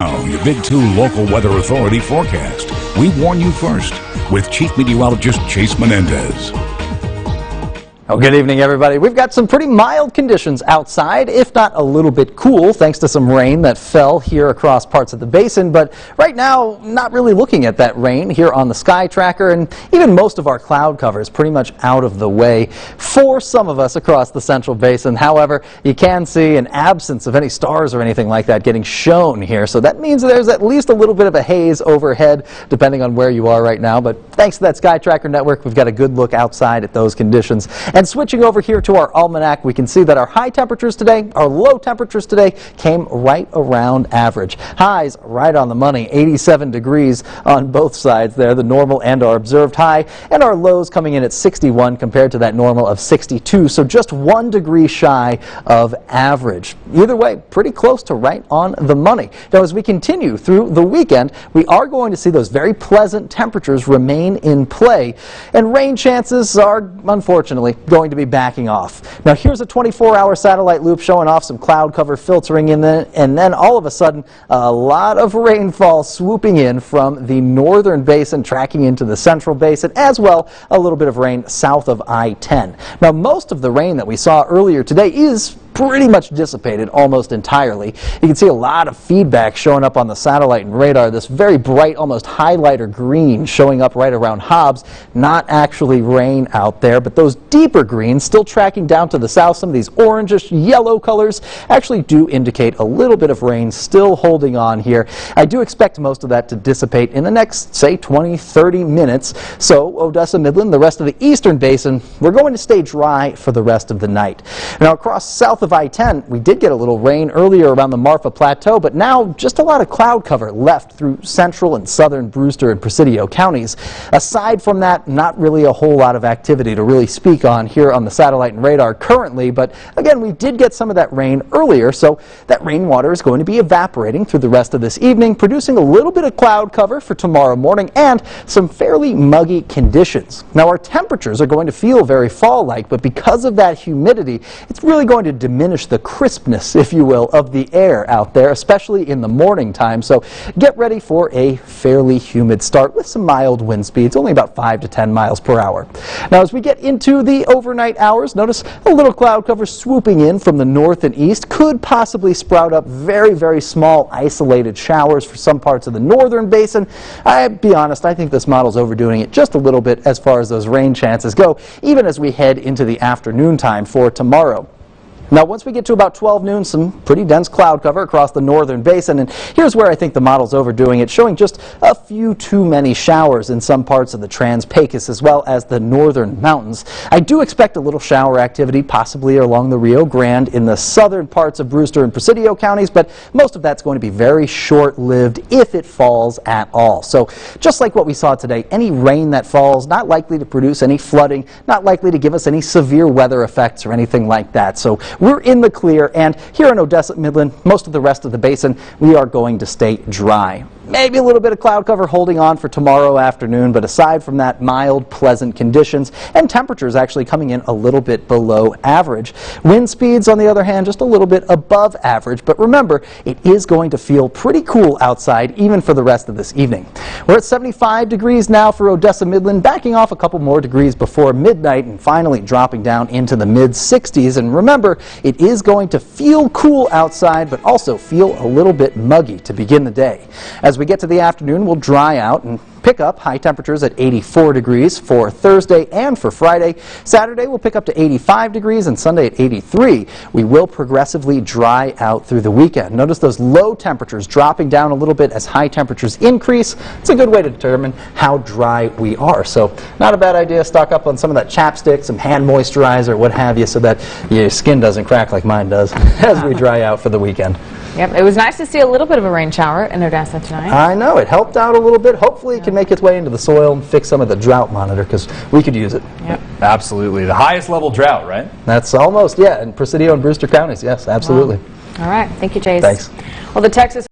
Now, your Big 2 local weather authority forecast. We warn you first with Chief Meteorologist Chase Menendez. Oh, good evening, everybody. We've got some pretty mild conditions outside, if not a little bit cool, thanks to some rain that fell here across parts of the basin. But right now, not really looking at that rain here on the sky tracker, and even most of our cloud cover is pretty much out of the way for some of us across the central basin. However, you can see an absence of any stars or anything like that getting shown here. So that means there's at least a little bit of a haze overhead, depending on where you are right now. But thanks to that sky tracker network, we've got a good look outside at those conditions. And switching over here to our almanac, we can see that our high temperatures today, our low temperatures today came right around average. Highs right on the money, 87 degrees on both sides there, the normal and our observed high, and our lows coming in at 61 compared to that normal of 62, so just 1 degree shy of average. Either way, pretty close to right on the money. Now, as we continue through the weekend, we are going to see those very pleasant temperatures remain in play, and rain chances are unfortunately going to be backing off. Now, here's a 24-hour satellite loop showing off some cloud cover filtering in there, and then all of a sudden a lot of rainfall swooping in from the northern basin tracking into the central basin, as well a little bit of rain south of I-10. Now, most of the rain that we saw earlier today is pretty much dissipated almost entirely. You can see a lot of feedback showing up on the satellite and radar. This very bright, almost highlighter green showing up right around Hobbs. Not actually rain out there, but those deeper greens still tracking down to the south. Some of these orangish yellow colors actually do indicate a little bit of rain still holding on here. I do expect most of that to dissipate in the next, say, 20-30 minutes. So Odessa, Midland, the rest of the eastern basin, we're going to stay dry for the rest of the night. Now, across south of I-10, we did get a little rain earlier around the Marfa Plateau, but now just a lot of cloud cover left through central and southern Brewster and Presidio counties. Aside from that, not really a whole lot of activity to really speak on here on the satellite and radar currently, but again, we did get some of that rain earlier, so that rainwater is going to be evaporating through the rest of this evening, producing a little bit of cloud cover for tomorrow morning and some fairly muggy conditions. Now, our temperatures are going to feel very fall-like, but because of that humidity, it's really going to diminish the crispness, if you will, of the air out there, especially in the morning time. So get ready for a fairly humid start with some mild wind speeds, only about 5 to 10 miles per hour. Now, as we get into the overnight hours, notice a little cloud cover swooping in from the north and east. Could possibly sprout up very, very small isolated showers for some parts of the northern basin. I'll be honest, I think this model's overdoing it just a little bit as far as those rain chances go, even as we head into the afternoon time for tomorrow. Now, once we get to about 12 noon, some pretty dense cloud cover across the northern basin, and here's where I think the model's overdoing it, showing just a few too many showers in some parts of the Trans-Pecos as well as the northern mountains. I do expect a little shower activity, possibly along the Rio Grande in the southern parts of Brewster and Presidio counties, but most of that's going to be very short-lived if it falls at all. So just like what we saw today, any rain that falls, not likely to produce any flooding, not likely to give us any severe weather effects or anything like that. So we're in the clear, and here in Odessa, Midland, most of the rest of the basin, we are going to stay dry. Maybe a little bit of cloud cover holding on for tomorrow afternoon, but aside from that, mild, pleasant conditions, and temperatures actually coming in a little bit below average. Wind speeds, on the other hand, just a little bit above average, but remember, it is going to feel pretty cool outside, even for the rest of this evening. We're at 75 degrees now for Odessa, Midland, backing off a couple more degrees before midnight, and finally dropping down into the mid-60s. And remember, it is going to feel cool outside, but also feel a little bit muggy to begin the day. As we get to the afternoon, we'll dry out and pick up high temperatures at 84 degrees for Thursday and for Friday. Saturday we'll pick up to 85 degrees and Sunday at 83. We will progressively dry out through the weekend. Notice those low temperatures dropping down a little bit as high temperatures increase. It's a good way to determine how dry we are. So not a bad idea. Stock up on some of that chapstick, some hand moisturizer, what have you, so that your skin doesn't crack like mine does as we dry out for the weekend. Yep, it was nice to see a little bit of a rain shower in Odessa tonight. I know, it helped out a little bit. Hopefully it can make its way into the soil and fix some of the drought monitor, because we could use it. Yep. Absolutely. The highest level drought, right? That's almost, yeah, in Presidio and Brewster counties, yes, absolutely. Wow. All right, thank you, Chase. Thanks. Well, the Texas